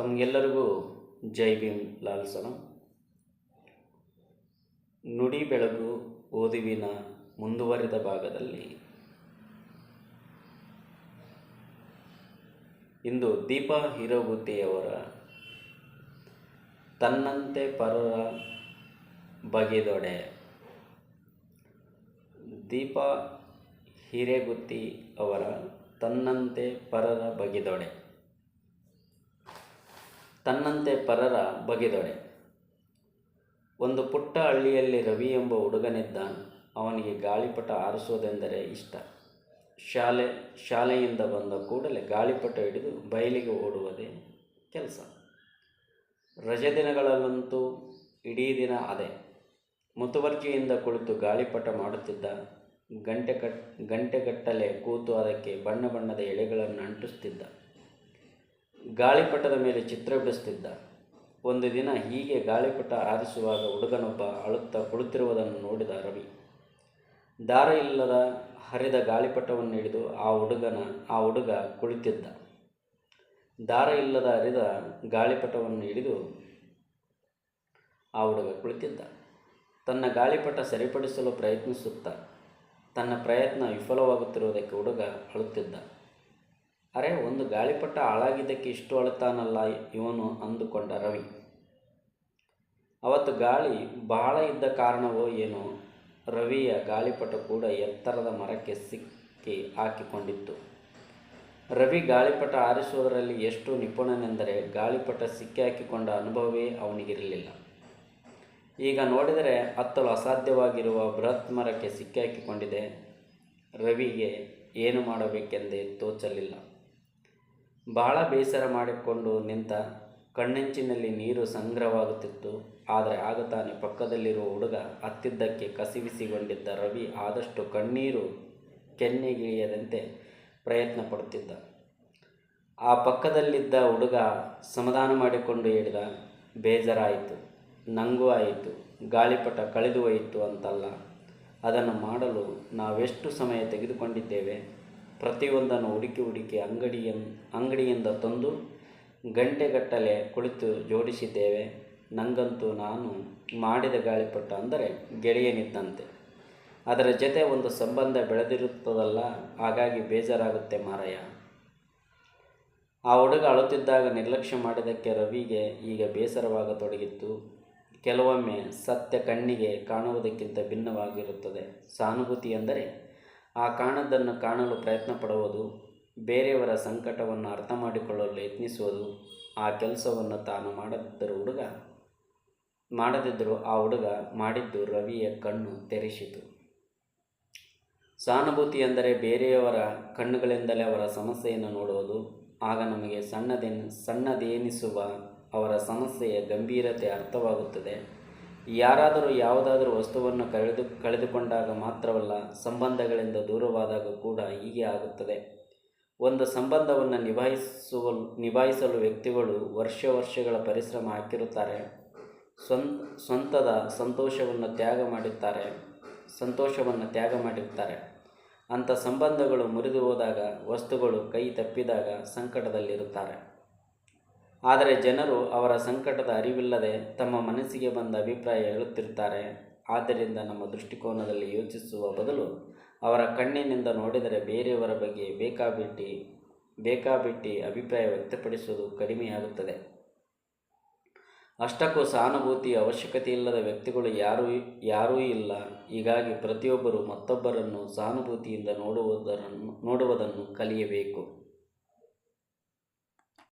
ತಮಗೆಲ್ಲರಿಗೂ ಜೈ ಭೀಮ್ ಲಾಲ್ ಸಲಾಂ. ನುಡಿ ಬೆಳಗು ಓದುವಿನ ಮುಂದುವರಿದ ಭಾಗದಲ್ಲಿ ಇಂದು ದೀಪಾ ಹಿರೇಗುತ್ತಿಯವರ ತನ್ನಂತೆ ಪರರ ಬಗೆದೊಡೆ. ದೀಪಾ ಹಿರೇಗುತ್ತಿ ಅವರ ತನ್ನಂತೆ ಪರರ ಬಗೆದೊಡೆ. ತನ್ನಂತೆ ಪರರ ಬಗೆದೊಡೆ. ಒಂದು ಪುಟ್ಟ ಹಳ್ಳಿಯಲ್ಲಿ ರವಿ ಎಂಬ ಹುಡುಗನಿದ್ದ. ಅವನಿಗೆ ಗಾಳಿಪಟ ಹಾರಿಸೋದೆಂದರೆ ಇಷ್ಟ. ಶಾಲೆಯಿಂದ ಬಂದ ಕೂಡಲೇ ಗಾಳಿಪಟ ಹಿಡಿದು ಬಯಲಿಗೆ ಓಡುವುದೇ ಕೆಲಸ. ರಜೆ ದಿನಗಳಲ್ಲಂತೂ ಇಡೀ ದಿನ ಅದೇ. ಮುತುವರ್ಜಿಯಿಂದ ಕುಳಿತು ಗಾಳಿಪಟ ಮಾಡುತ್ತಿದ್ದ. ಗಂಟೆಗಟ್ಟಲೆ ಕೂತು ಅದಕ್ಕೆ ಬಣ್ಣ ಬಣ್ಣದ ಎಳೆಗಳನ್ನು ಅಂಟಿಸುತ್ತಿದ್ದ. ಗಾಳಿಪಟದ ಮೇಲೆ ಚಿತ್ರ ಬಿಡಿಸುತ್ತಿದ್ದ. ಒಂದು ದಿನ ಹೀಗೆ ಗಾಳಿಪಟ ಹಾರಿಸುವಾಗ ಹುಡುಗನೊಬ್ಬ ಅಳುತ್ತಾ ಕುಳಿತಿರುವುದನ್ನು ನೋಡಿದ ರವಿ. ದಾರ ಇಲ್ಲದ ಹರಿದ ಗಾಳಿಪಟವನ್ನು ಹಿಡಿದು ಆ ಹುಡುಗ ಕುಳಿತಿದ್ದ. ದಾರ ಇಲ್ಲದ ಹರಿದ ಗಾಳಿಪಟವನ್ನು ಹಿಡಿದು ಆ ಹುಡುಗ ಕುಳಿತಿದ್ದ. ತನ್ನ ಗಾಳಿಪಟ ಸರಿಪಡಿಸಲು ಪ್ರಯತ್ನಿಸುತ್ತಾ ತನ್ನ ಪ್ರಯತ್ನ ವಿಫಲವಾಗುತ್ತಿರುವುದಕ್ಕೆ ಹುಡುಗ ಅಳುತ್ತಿದ್ದ. ಅರೆ, ಒಂದು ಗಾಳಿಪಟ ಹಾಳಾಗಿದ್ದಕ್ಕೆ ಇಷ್ಟು ಅಳುತ್ತಾನಲ್ಲ ಇವನು ಅಂದುಕೊಂಡ ರವಿ. ಅವತ್ತು ಗಾಳಿ ಬಹಳ ಇದ್ದ ಕಾರಣವೋ ಏನೋ ರವಿಯ ಗಾಳಿಪಟ ಕೂಡ ಎತ್ತರದ ಮರಕ್ಕೆ ಸಿಕ್ಕಿ ಹಾಕಿಕೊಂಡಿತ್ತು. ರವಿ ಗಾಳಿಪಟ ಹಾರಿಸುವುದರಲ್ಲಿ ಎಷ್ಟು ನಿಪುಣನೆಂದರೆ ಗಾಳಿಪಟ ಸಿಕ್ಕಿ ಹಾಕಿಕೊಂಡ ಅನುಭವವೇ ಅವನಿಗಿರಲಿಲ್ಲ. ಈಗ ನೋಡಿದರೆ ಹತ್ತಲು ಅಸಾಧ್ಯವಾಗಿರುವ ಬೃಹತ್ ಮರಕ್ಕೆ ಸಿಕ್ಕಿ ಹಾಕಿಕೊಂಡಿದೆ. ರವಿಗೆ ಏನು ಮಾಡಬೇಕೆಂದೇ ತೋಚಲಿಲ್ಲ. ಬಹಳ ಬೇಸರ ಮಾಡಿಕೊಂಡು ನಿಂತ. ಕಣ್ಣೆಂಚಿನಲ್ಲಿ ನೀರು ಸಂಗ್ರಹವಾಗುತ್ತಿತ್ತು. ಆದರೆ ಆಗ ತಾನೇ ಪಕ್ಕದಲ್ಲಿರುವ ಹುಡುಗ ಹತ್ತಿದ್ದಕ್ಕೆ ಕಸಿವಿಸಿಕೊಂಡಿದ್ದ ರವಿ ಆದಷ್ಟು ಕಣ್ಣೀರು ಕೆನ್ನೆಗಿಳಿಯದಂತೆ ಪ್ರಯತ್ನ ಪಡುತ್ತಿದ್ದ. ಆ ಪಕ್ಕದಲ್ಲಿದ್ದ ಹುಡುಗ ಸಮಾಧಾನ ಮಾಡಿಕೊಂಡು ಹೇಳಿದ, ಬೇಜಾರಾಯಿತು, ನನಗೂ ಆಯಿತು. ಗಾಳಿಪಟ ಕಳೆದು ಹೋಯಿತು ಅಂತಲ್ಲ, ಅದನ್ನು ಮಾಡಲು ನಾವೆಷ್ಟು ಸಮಯ ತೆಗೆದುಕೊಂಡಿದ್ದೇವೆ. ಪ್ರತಿಯೊಂದನ್ನು ಹುಡುಕಿ ಅಂಗಡಿಯಿಂದ ತಂದು ಗಂಟೆಗಟ್ಟಲೆ ಕುಳಿತು ಜೋಡಿಸಿದ್ದೇವೆ. ನನಗಂತೂ ನಾನು ಮಾಡಿದ ಗಾಳಿಪಟ ಅಂದರೆ ಗೆಳೆಯನಿದ್ದಂತೆ. ಅದರ ಜೊತೆ ಒಂದು ಸಂಬಂಧ ಬೆಳೆದಿರುತ್ತದಲ್ಲ, ಹಾಗಾಗಿ ಬೇಜಾರಾಗುತ್ತೆ ಮಾರಾಯ. ಆ ಹುಡುಗ ಅಳುತ್ತಿದ್ದಾಗ ನಿರ್ಲಕ್ಷ್ಯ ಮಾಡಿದ್ದಕ್ಕೆ ರವಿಗೆ ಈಗ ಬೇಸರವಾಗತೊಡಗಿತ್ತು. ಕೆಲವೊಮ್ಮೆ ಸತ್ಯ ಕಣ್ಣಿಗೆ ಕಾಣುವುದಕ್ಕಿಂತ ಭಿನ್ನವಾಗಿರುತ್ತದೆ. ಸಹಾನುಭೂತಿ ಎಂದರೆ ಆ ಕಾಣದನ್ನು ಕಾಣಲು ಪ್ರಯತ್ನ ಪಡುವುದು, ಬೇರೆಯವರ ಸಂಕಟವನ್ನು ಅರ್ಥ ಮಾಡಿಕೊಳ್ಳಲು ಯತ್ನಿಸುವುದು. ಆ ಕೆಲಸವನ್ನು ತಾನು ಮಾಡದಿದ್ದರೂ ಆ ಹುಡುಗ ಮಾಡಿದ್ದು ರವಿಯ ಕಣ್ಣು ತೆರೆಸಿತು. ಸಹಾನುಭೂತಿ ಎಂದರೆ ಬೇರೆಯವರ ಕಣ್ಣುಗಳಿಂದಲೇ ಅವರ ಸಮಸ್ಯೆಯನ್ನು ನೋಡುವುದು. ಆಗ ನಮಗೆ ಸಣ್ಣದೇನಿಸುವ ಅವರ ಸಮಸ್ಯೆಯ ಗಂಭೀರತೆ ಅರ್ಥವಾಗುತ್ತದೆ. ಯಾರಾದರೂ ಯಾವುದಾದರೂ ವಸ್ತುವನ್ನು ಕಳೆದುಕೊಂಡಾಗ ಮಾತ್ರವಲ್ಲ, ಸಂಬಂಧಗಳಿಂದ ದೂರವಾದಾಗ ಕೂಡ ಹೀಗೆ ಆಗುತ್ತದೆ. ಒಂದು ಸಂಬಂಧವನ್ನು ನಿಭಾಯಿಸಲು ವ್ಯಕ್ತಿಗಳು ವರ್ಷಗಳ ಪರಿಶ್ರಮ ಹಾಕಿರುತ್ತಾರೆ. ಸ್ವಂತದ ಸಂತೋಷವನ್ನು ತ್ಯಾಗ ಮಾಡಿರ್ತಾರೆ. ಅಂಥ ಸಂಬಂಧಗಳು ಮುರಿದು ಹೋದಾಗ, ವಸ್ತುಗಳು ಕೈ ತಪ್ಪಿದಾಗ ಸಂಕಟದಲ್ಲಿರುತ್ತಾರೆ. ಆದರೆ ಜನರು ಅವರ ಸಂಕಟದ ಅರಿವಿಲ್ಲದೆ ತಮ್ಮ ಮನಸ್ಸಿಗೆ ಬಂದ ಅಭಿಪ್ರಾಯ ಹೇಳುತ್ತಿರ್ತಾರೆ. ಆದ್ದರಿಂದ ನಮ್ಮ ದೃಷ್ಟಿಕೋನದಲ್ಲಿ ಯೋಚಿಸುವ ಬದಲು ಅವರ ಕಣ್ಣಿನಿಂದ ನೋಡಿದರೆ ಬೇರೆಯವರ ಬಗ್ಗೆ ಬೇಕಾಬಿಟ್ಟಿ ಅಭಿಪ್ರಾಯ ವ್ಯಕ್ತಪಡಿಸುವುದು ಕಡಿಮೆಯಾಗುತ್ತದೆ. ಅಷ್ಟಕ್ಕೂ ಸಹಾನುಭೂತಿಯ ಅವಶ್ಯಕತೆ ಇಲ್ಲದ ವ್ಯಕ್ತಿಗಳು ಯಾರೂ ಇಲ್ಲ. ಹೀಗಾಗಿ ಪ್ರತಿಯೊಬ್ಬರೂ ಮತ್ತೊಬ್ಬರನ್ನು ಸಹಾನುಭೂತಿಯಿಂದ ನೋಡುವುದನ್ನು ಕಲಿಯಬೇಕು.